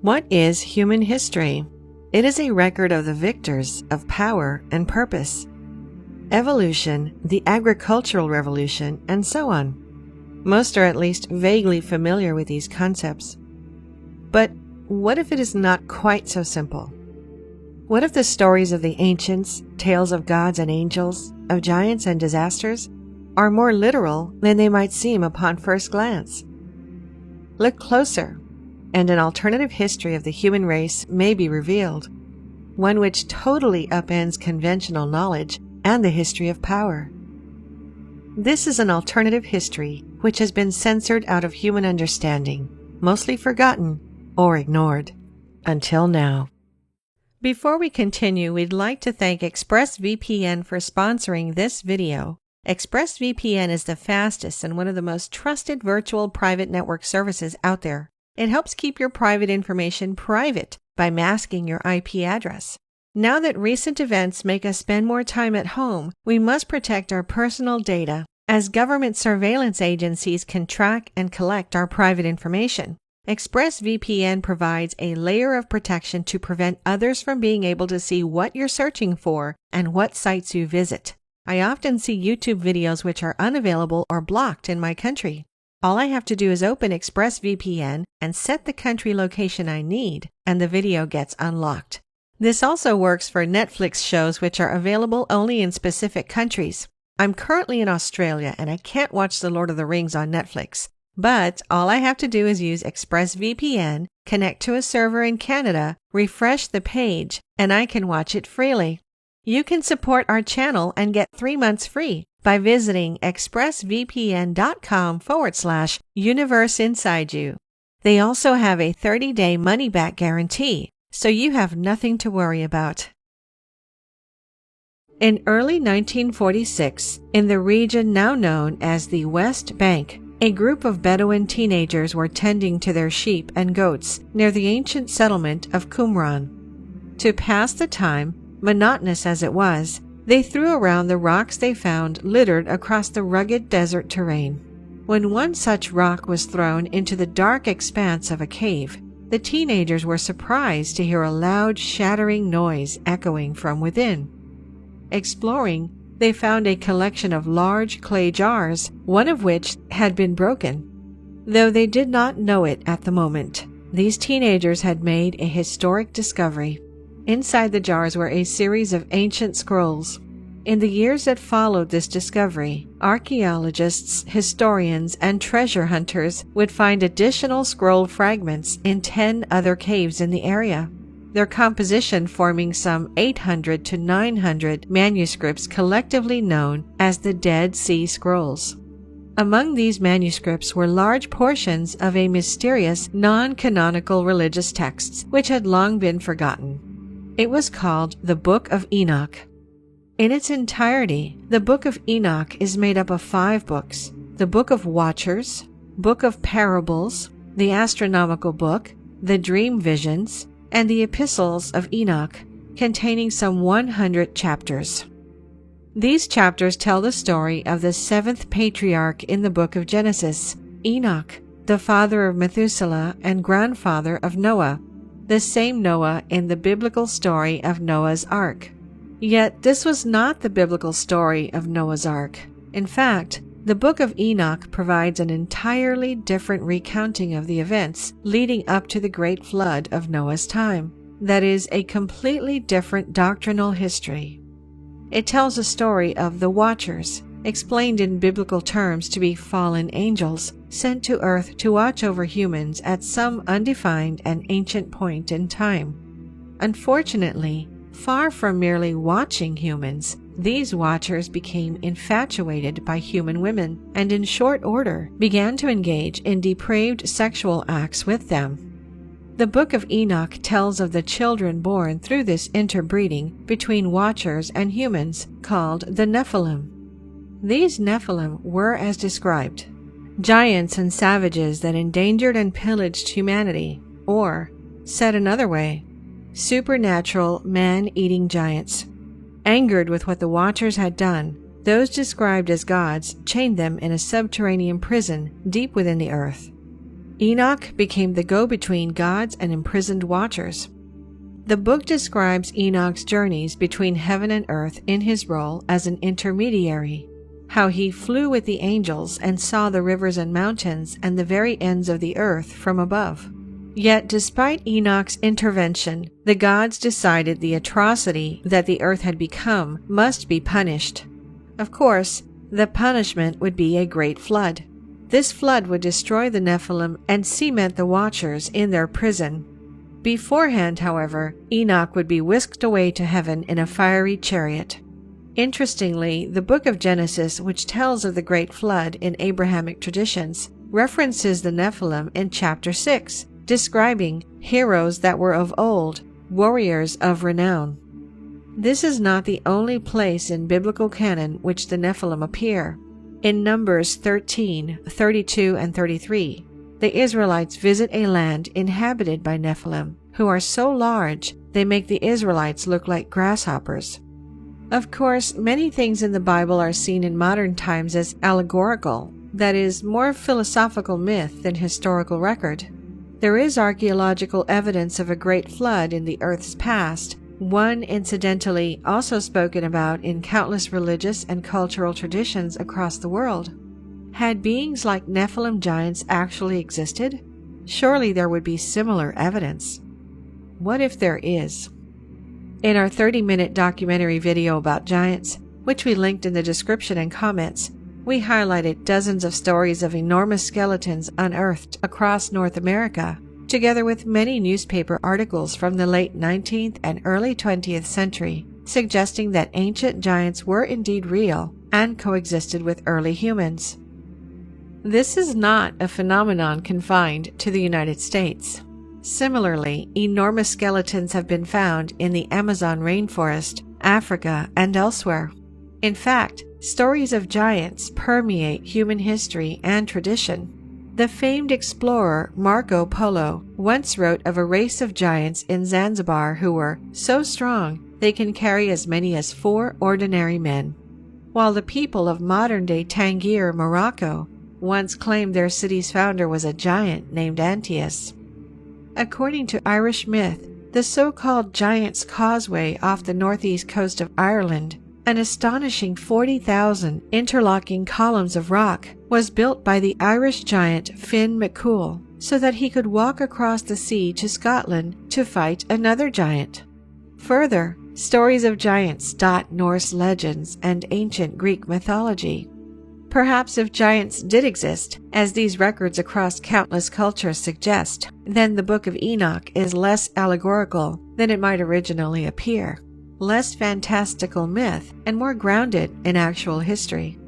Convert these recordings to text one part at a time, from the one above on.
What is human history? It is a record of the victors of power and purpose, evolution, the agricultural revolution, and so on. Most are at least vaguely familiar with these concepts. But what if it is not quite so simple? What if the stories of the ancients, tales of gods and angels, of giants and disasters, are more literal than they might seem upon first glance? Look closer, and an alternative history of the human race may be revealed, one which totally upends conventional knowledge and the history of power. This is an alternative history which has been censored out of human understanding, mostly forgotten or ignored, until now. Before we continue, we'd like to thank ExpressVPN for sponsoring this video. ExpressVPN is the fastest and one of the most trusted virtual private network services out there. It helps keep your private information private by masking your IP address. Now that recent events make us spend more time at home, we must protect our personal data, as government surveillance agencies can track and collect our private information. ExpressVPN provides a layer of protection to prevent others from being able to see what you're searching for and what sites you visit. I often see YouTube videos which are unavailable or blocked in my country. All I have to do is open ExpressVPN and set the country location I need, and the video gets unlocked. This also works for Netflix shows which are available only in specific countries. I'm currently in Australia and I can't watch The Lord of the Rings on Netflix, but all I have to do is use ExpressVPN, connect to a server in Canada, refresh the page, and I can watch it freely. You can support our channel and get 3 months free by visiting expressvpn.com/universe inside you. They also have a 30-day money-back guarantee, so you have nothing to worry about. In early 1946, in the region now known as the West Bank, a group of Bedouin teenagers were tending to their sheep and goats near the ancient settlement of Qumran. To pass the time, monotonous as it was, they threw around the rocks they found littered across the rugged desert terrain. When one such rock was thrown into the dark expanse of a cave, the teenagers were surprised to hear a loud, shattering noise echoing from within. Exploring, they found a collection of large clay jars, one of which had been broken. Though they did not know it at the moment, these teenagers had made a historic discovery. Inside the jars were a series of ancient scrolls. In the years that followed this discovery, archaeologists, historians, and treasure hunters would find additional scroll fragments in 10 other caves in the area, their composition forming some 800 to 900 manuscripts collectively known as the Dead Sea Scrolls. Among these manuscripts were large portions of a mysterious, non-canonical religious text which had long been forgotten. It was called the Book of Enoch. In its entirety, the Book of Enoch is made up of 5 books: the Book of Watchers, Book of Parables, the Astronomical Book, the Dream Visions, and the Epistles of Enoch, containing some 100 chapters. These chapters tell the story of the 7th patriarch in the book of Genesis, Enoch, the father of Methuselah and grandfather of Noah, the same Noah in the biblical story of Noah's Ark. Yet this was not the biblical story of Noah's Ark. In fact, the Book of Enoch provides an entirely different recounting of the events leading up to the great flood of Noah's time. That is, a completely different doctrinal history. It tells a story of the Watchers, explained in biblical terms to be fallen angels, sent to earth to watch over humans at some undefined and ancient point in time. Unfortunately, far from merely watching humans, these watchers became infatuated by human women and in short order began to engage in depraved sexual acts with them. The Book of Enoch tells of the children born through this interbreeding between watchers and humans, called the Nephilim. These Nephilim were as described: giants and savages that endangered and pillaged humanity, or, said another way, supernatural man-eating giants. Angered with what the Watchers had done, those described as gods chained them in a subterranean prison deep within the earth. Enoch became the go-between gods and imprisoned watchers. The book describes Enoch's journeys between heaven and earth in his role as an intermediary, how he flew with the angels and saw the rivers and mountains and the very ends of the earth from above. Yet despite Enoch's intervention, the gods decided the atrocity that the earth had become must be punished. Of course, the punishment would be a great flood. This flood would destroy the Nephilim and cement the Watchers in their prison. Beforehand, however, Enoch would be whisked away to heaven in a fiery chariot. Interestingly, the book of Genesis, which tells of the great flood in Abrahamic traditions, references the Nephilim in chapter 6, describing heroes that were of old, warriors of renown. This is not the only place in biblical canon which the Nephilim appear. In Numbers 13, 32, and 33, the Israelites visit a land inhabited by Nephilim, who are so large they make the Israelites look like grasshoppers. Of course, many things in the Bible are seen in modern times as allegorical, that is, more philosophical myth than historical record. There is archaeological evidence of a great flood in the earth's past, one incidentally also spoken about in countless religious and cultural traditions across the world. Had beings like Nephilim giants actually existed? Surely there would be similar evidence. What if there is? In our 30-minute documentary video about giants, which we linked in the description and comments, we highlighted dozens of stories of enormous skeletons unearthed across North America, together with many newspaper articles from the late 19th and early 20th century, suggesting that ancient giants were indeed real and coexisted with early humans. This is not a phenomenon confined to the United States. Similarly, enormous skeletons have been found in the Amazon rainforest, Africa, and elsewhere. In fact, stories of giants permeate human history and tradition. The famed explorer Marco Polo once wrote of a race of giants in Zanzibar who were so strong they can carry as many as 4 ordinary men, while the people of modern-day Tangier, Morocco, once claimed their city's founder was a giant named Antaeus. According to Irish myth, the so-called Giant's Causeway off the northeast coast of Ireland, an astonishing 40,000 interlocking columns of rock, was built by the Irish giant Finn McCool so that he could walk across the sea to Scotland to fight another giant. Further, stories of giants dot Norse legends and ancient Greek mythology. Perhaps if giants did exist, as these records across countless cultures suggest, then the Book of Enoch is less allegorical than it might originally appear, less fantastical myth, and more grounded in actual history.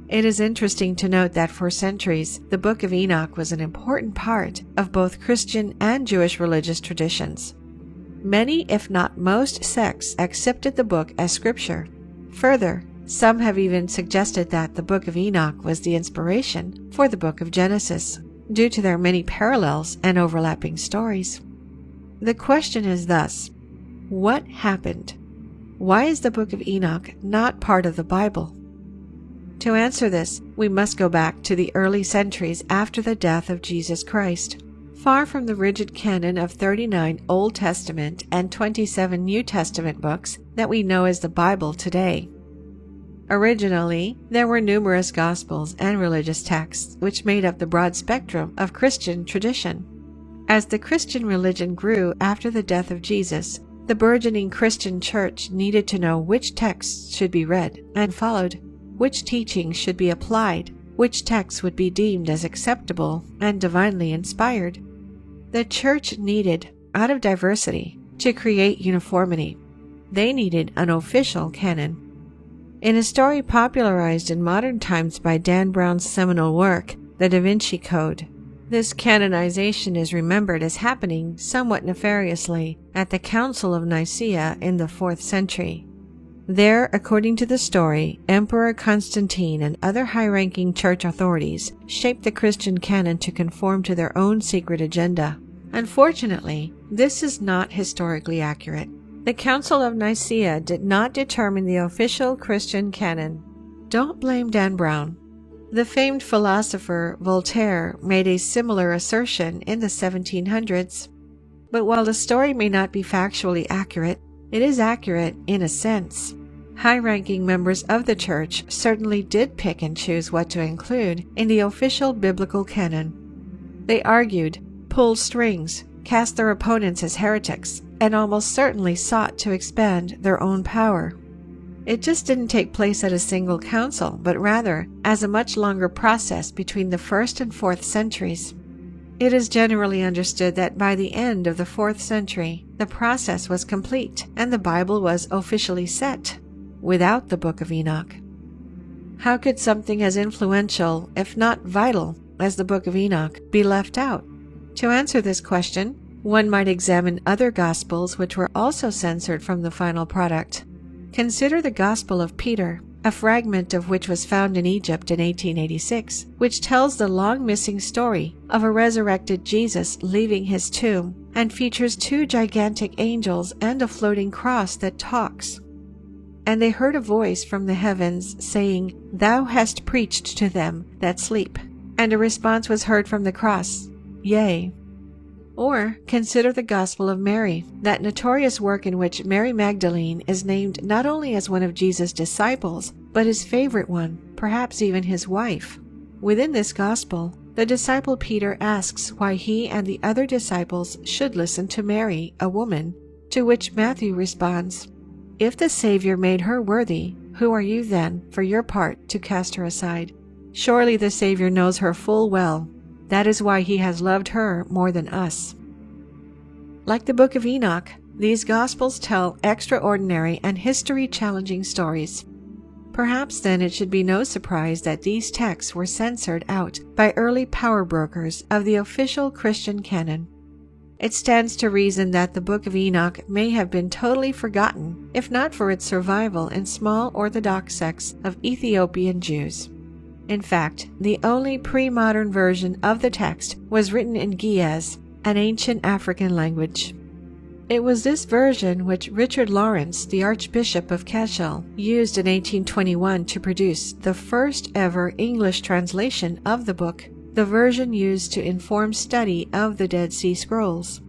It is interesting to note that for centuries, the Book of Enoch was an important part of both Christian and Jewish religious traditions. Many, if not most, sects accepted the book as scripture. Further, some have even suggested that the Book of Enoch was the inspiration for the Book of Genesis, due to their many parallels and overlapping stories. The question is thus, what happened? Why is the Book of Enoch not part of the Bible? To answer this, we must go back to the early centuries after the death of Jesus Christ. Far from the rigid canon of 39 Old Testament and 27 New Testament books that we know as the Bible today. Originally, there were numerous Gospels and religious texts which made up the broad spectrum of Christian tradition. As the Christian religion grew after the death of Jesus, the burgeoning Christian church needed to know which texts should be read and followed, which teachings should be applied, which texts would be deemed as acceptable and divinely inspired. The church needed, out of diversity, to create uniformity. They needed an official canon. In a story popularized in modern times by Dan Brown's seminal work, The Da Vinci Code, this canonization is remembered as happening somewhat nefariously at the Council of Nicaea in the 4th century. There, according to the story, Emperor Constantine and other high-ranking church authorities shaped the Christian canon to conform to their own secret agenda. Unfortunately, this is not historically accurate. The Council of Nicaea did not determine the official Christian canon. Don't blame Dan Brown. The famed philosopher Voltaire made a similar assertion in the 1700s. But while the story may not be factually accurate, it is accurate in a sense. High-ranking members of the church certainly did pick and choose what to include in the official biblical canon. They argued, pulled strings, cast their opponents as heretics, and almost certainly sought to expand their own power. It just didn't take place at a single council, but rather as a much longer process between the 1st and 4th centuries. It is generally understood that by the end of the 4th century, the process was complete and the Bible was officially set, without the Book of Enoch. How could something as influential, if not vital, as the Book of Enoch be left out? To answer this question, one might examine other Gospels which were also censored from the final product. Consider the Gospel of Peter, a fragment of which was found in Egypt in 1886, which tells the long-missing story of a resurrected Jesus leaving his tomb and features 2 gigantic angels and a floating cross that talks. And they heard a voice from the heavens saying, "Thou hast preached to them that sleep." And a response was heard from the cross, "Yea." Or consider the Gospel of Mary, that notorious work in which Mary Magdalene is named not only as one of Jesus' disciples, but his favorite one, perhaps even his wife. Within this Gospel, the disciple Peter asks why he and the other disciples should listen to Mary, a woman, to which Matthew responds, "If the Savior made her worthy, who are you then, for your part, to cast her aside? Surely the Savior knows her full well. That is why he has loved her more than us." Like the Book of Enoch, these Gospels tell extraordinary and history-challenging stories. Perhaps then it should be no surprise that these texts were censored out by early power brokers of the official Christian canon. It stands to reason that the Book of Enoch may have been totally forgotten, if not for its survival in small Orthodox sects of Ethiopian Jews. In fact, the only pre-modern version of the text was written in Ge'ez, an ancient African language. It was this version which Richard Lawrence, the Archbishop of Cashel, used in 1821 to produce the first ever English translation of the book, the version used to inform study of the Dead Sea Scrolls.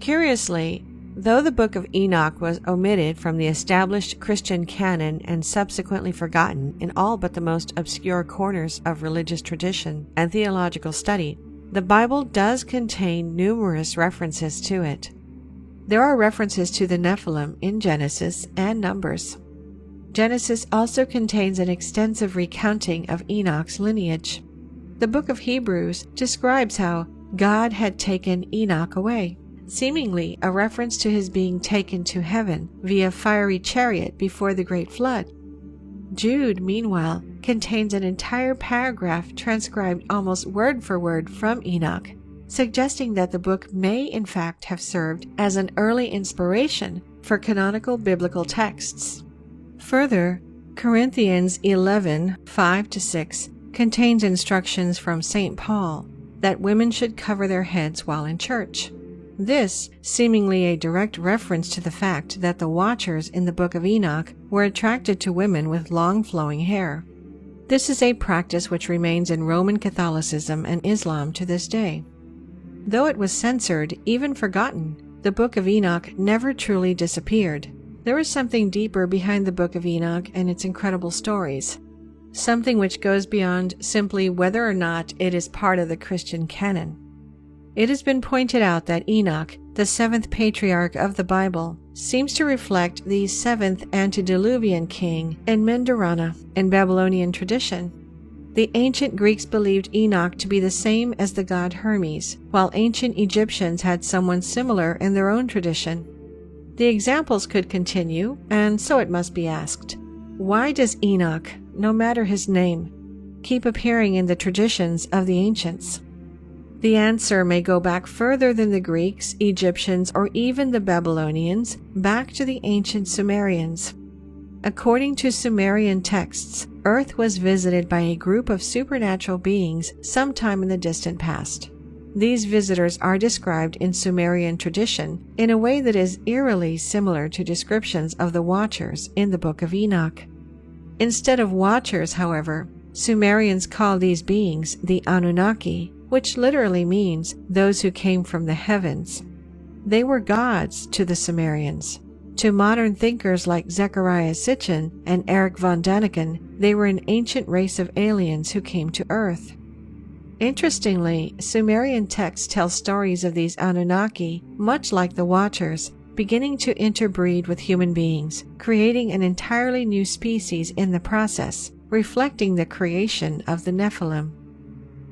Curiously, though the Book of Enoch was omitted from the established Christian canon and subsequently forgotten in all but the most obscure corners of religious tradition and theological study, the Bible does contain numerous references to it. There are references to the Nephilim in Genesis and Numbers. Genesis also contains an extensive recounting of Enoch's lineage. The book of Hebrews describes how God had taken Enoch away, seemingly a reference to his being taken to heaven via fiery chariot before the great flood. Jude, meanwhile, contains an entire paragraph transcribed almost word for word from Enoch, suggesting that the book may in fact have served as an early inspiration for canonical biblical texts. Further, Corinthians 11:5-6 contains instructions from St. Paul that women should cover their heads while in church. This seemingly a direct reference to the fact that the watchers in the Book of Enoch were attracted to women with long flowing hair. This is a practice which remains in Roman Catholicism and Islam to this day. Though it was censored, even forgotten, the Book of Enoch never truly disappeared. There is something deeper behind the Book of Enoch and its incredible stories, something which goes beyond simply whether or not it is part of the Christian canon. It has been pointed out that Enoch, the seventh patriarch of the Bible, seems to reflect the seventh antediluvian king Enmendarana in Babylonian tradition. The ancient Greeks believed Enoch to be the same as the god Hermes, while ancient Egyptians had someone similar in their own tradition. The examples could continue, and so it must be asked, why does Enoch, no matter his name, keep appearing in the traditions of the ancients? The answer may go back further than the Greeks, Egyptians, or even the Babylonians, back to the ancient Sumerians. According to Sumerian texts, Earth was visited by a group of supernatural beings sometime in the distant past. These visitors are described in Sumerian tradition in a way that is eerily similar to descriptions of the Watchers in the Book of Enoch. Instead of Watchers, however, Sumerians call these beings the Anunnaki, which literally means those who came from the heavens. They were gods to the Sumerians. To modern thinkers like Zecharia Sitchin and Erich von Däniken, they were an ancient race of aliens who came to Earth. Interestingly, Sumerian texts tell stories of these Anunnaki, much like the Watchers, beginning to interbreed with human beings, creating an entirely new species in the process, reflecting the creation of the Nephilim.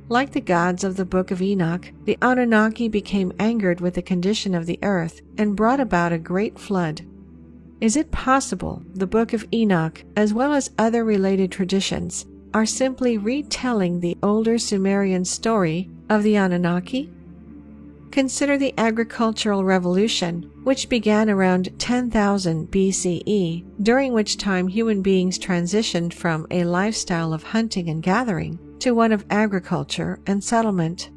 Like the gods of the Book of Enoch, the Anunnaki became angered with the condition of the earth and brought about a great flood. Is it possible the Book of Enoch, as well as other related traditions, are simply retelling the older Sumerian story of the Anunnaki? Consider the agricultural revolution, which began around 10,000 BCE, during which time human beings transitioned from a lifestyle of hunting and gathering to one of agriculture and settlement.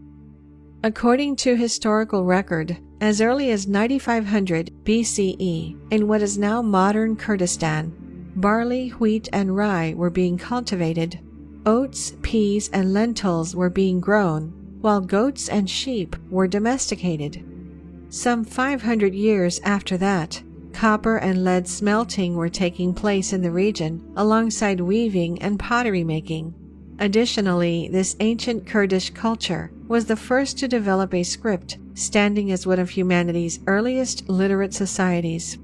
According to historical record, as early as 9500 BCE, in what is now modern Kurdistan, barley, wheat, and rye were being cultivated. Oats, peas, and lentils were being grown, while goats and sheep were domesticated. Some 500 years after that, copper and lead smelting were taking place in the region, alongside weaving and pottery making. Additionally, this ancient Kurdish culture was the first to develop a script, standing as one of humanity's earliest literate societies.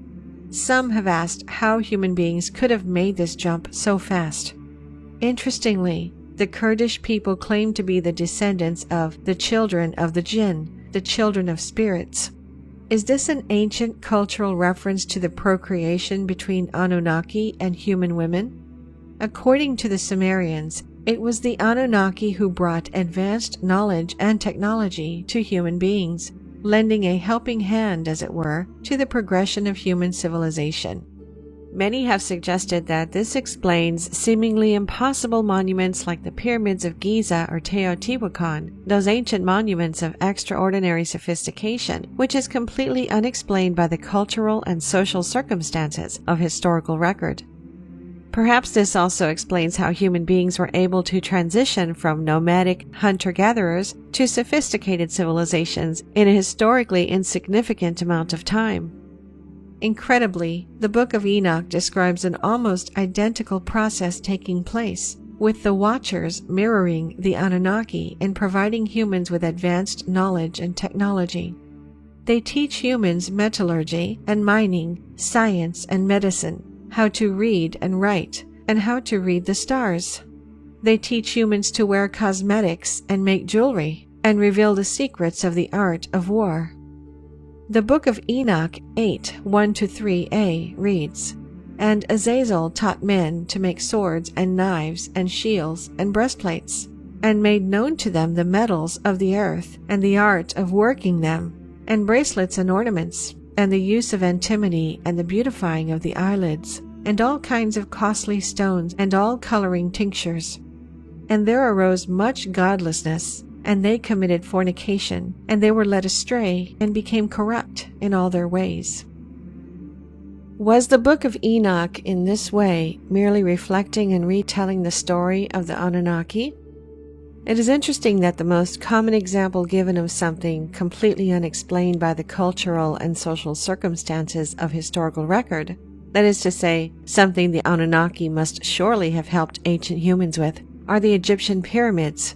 Some have asked how human beings could have made this jump so fast. Interestingly, the Kurdish people claim to be the descendants of the children of the jinn, the children of spirits. Is this an ancient cultural reference to the procreation between Anunnaki and human women? According to the Sumerians, it was the Anunnaki who brought advanced knowledge and technology to human beings, lending a helping hand, as it were, to the progression of human civilization. Many have suggested that this explains seemingly impossible monuments like the pyramids of Giza or Teotihuacan, those ancient monuments of extraordinary sophistication, which is completely unexplained by the cultural and social circumstances of historical record. Perhaps this also explains how human beings were able to transition from nomadic hunter-gatherers to sophisticated civilizations in a historically insignificant amount of time. Incredibly, the Book of Enoch describes an almost identical process taking place, with the Watchers mirroring the Anunnaki in providing humans with advanced knowledge and technology. They teach humans metallurgy and mining, science and medicine, how to read and write, and how to read the stars. They teach humans to wear cosmetics and make jewelry, and reveal the secrets of the art of war. The Book of Enoch 8:1-3a reads, "And Azazel taught men to make swords and knives and shields and breastplates, and made known to them the metals of the earth and the art of working them, and bracelets and ornaments, and the use of antimony and the beautifying of the eyelids, and all kinds of costly stones and all coloring tinctures. And there arose much godlessness, and they committed fornication, and they were led astray and became corrupt in all their ways." Was the Book of Enoch in this way merely reflecting and retelling the story of the Anunnaki? It is interesting that the most common example given of something completely unexplained by the cultural and social circumstances of historical record, that is to say, something the Anunnaki must surely have helped ancient humans with, are the Egyptian pyramids.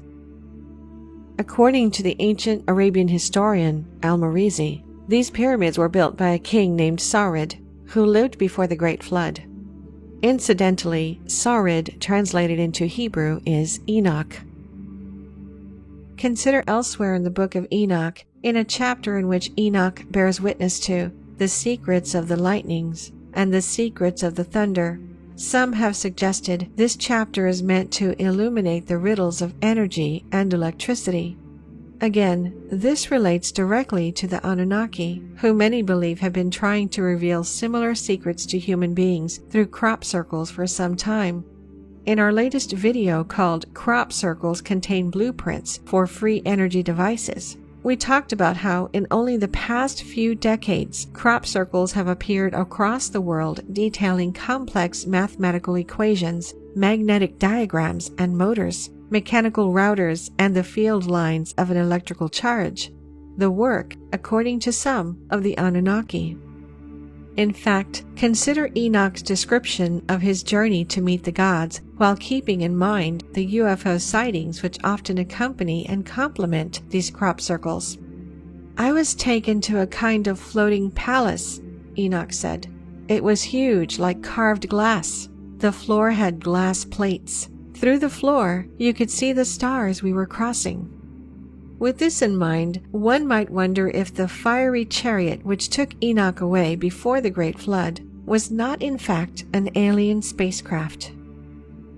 According to the ancient Arabian historian Al-Marizi, these pyramids were built by a king named Sarid, who lived before the Great Flood. Incidentally, Sarid, translated into Hebrew, is Enoch. Consider elsewhere in the Book of Enoch, in a chapter in which Enoch bears witness to the secrets of the lightnings and the secrets of the thunder. Some have suggested this chapter is meant to illuminate the riddles of energy and electricity. Again, this relates directly to the Anunnaki, who many believe have been trying to reveal similar secrets to human beings through crop circles for some time. In our latest video called "Crop Circles Contain Blueprints for Free Energy Devices," we talked about how in only the past few decades, crop circles have appeared across the world detailing complex mathematical equations magnetic diagrams and motors, mechanical routers, and the field lines of an electrical charge, the work, according to some, of the Anunnaki. In fact, consider Enoch's description of his journey to meet the gods while keeping in mind the UFO sightings which often accompany and complement these crop circles. "I was taken to a kind of floating palace," Enoch said. "It was huge, like carved glass. The floor had glass plates. Through the floor, you could see the stars we were crossing." With this in mind, one might wonder if the fiery chariot which took Enoch away before the Great Flood was not in fact an alien spacecraft.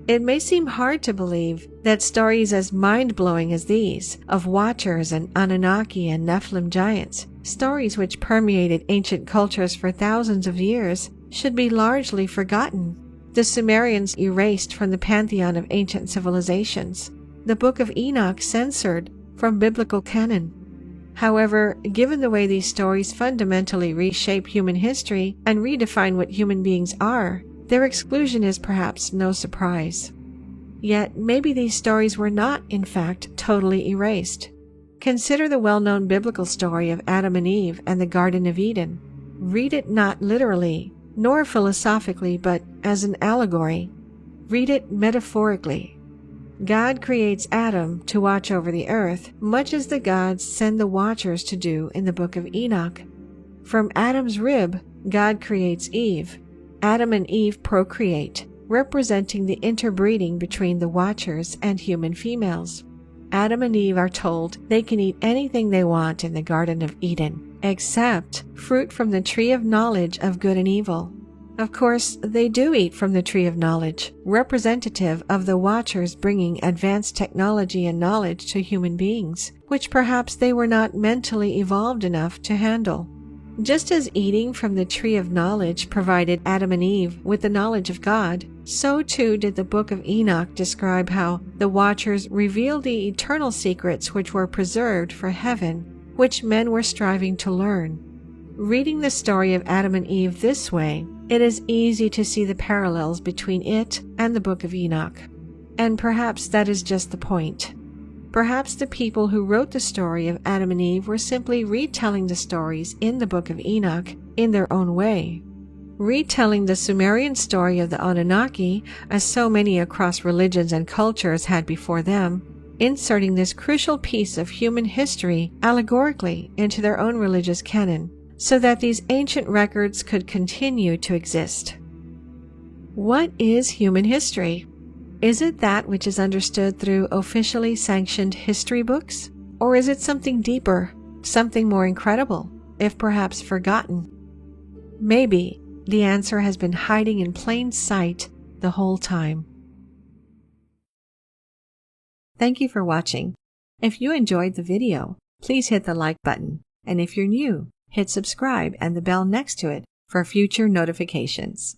It may seem hard to believe that stories as mind-blowing as these, of Watchers and Anunnaki and Nephilim giants, stories which permeated ancient cultures for thousands of years, should be largely forgotten. The Sumerians erased from the pantheon of ancient civilizations, the Book of Enoch censored from biblical canon. However, given the way these stories fundamentally reshape human history and redefine what human beings are, their exclusion is perhaps no surprise. Yet, maybe these stories were not, in fact, totally erased. Consider the well-known biblical story of Adam and Eve and the Garden of Eden. Read it not literally, nor philosophically, but as an allegory. Read it metaphorically. God creates Adam to watch over the earth, much as the gods send the watchers to do in the Book of Enoch. From Adam's rib, God creates Eve. Adam and Eve procreate, representing the interbreeding between the watchers and human females. Adam and Eve are told they can eat anything they want in the Garden of Eden, except fruit from the tree of knowledge of good and evil. Of course, they do eat from the tree of knowledge, representative of the watchers bringing advanced technology and knowledge to human beings, which perhaps they were not mentally evolved enough to handle. Just as eating from the tree of knowledge provided Adam and Eve with the knowledge of God, so too did the Book of Enoch describe how the watchers revealed the eternal secrets which were preserved for heaven, which men were striving to learn. Reading the story of Adam and Eve this way, it is easy to see the parallels between it and the Book of Enoch. And perhaps that is just the point. Perhaps the people who wrote the story of Adam and Eve were simply retelling the stories in the Book of Enoch in their own way. Retelling the Sumerian story of the Anunnaki, as so many across religions and cultures had before them, inserting this crucial piece of human history allegorically into their own religious canon, so that these ancient records could continue to exist. What is human history? Is it that which is understood through officially sanctioned history books? Or is it something deeper, something more incredible, if perhaps forgotten? Maybe the answer has been hiding in plain sight the whole time. Thank you for watching. If you enjoyed the video, please hit the like button, and if you're new, hit subscribe and the bell next to it for future notifications.